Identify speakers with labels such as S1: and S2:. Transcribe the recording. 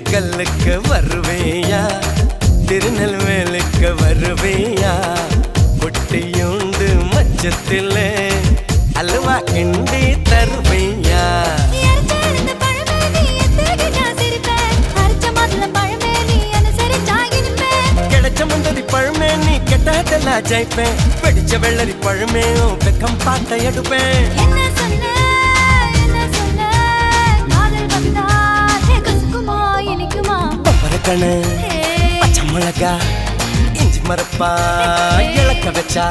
S1: திண்டுக்கல்லுக்கு வருவேயா திருநெல்வேலுக்கு வருவேயா பொட்டியுண்டு மச்சத்துல அல்வா கிண்டி தருவேயா கிடைச்ச முந்தரி பழமே நீ கெட்டதெல்லாம் ஜெயிப்பேன் வெடிச்ச வெள்ளரி பழமே வெக்கம் பார்த்த எடுப்பேன் பச்சை மிளகா இஞ்சி மரப்பா இழக்க வச்சா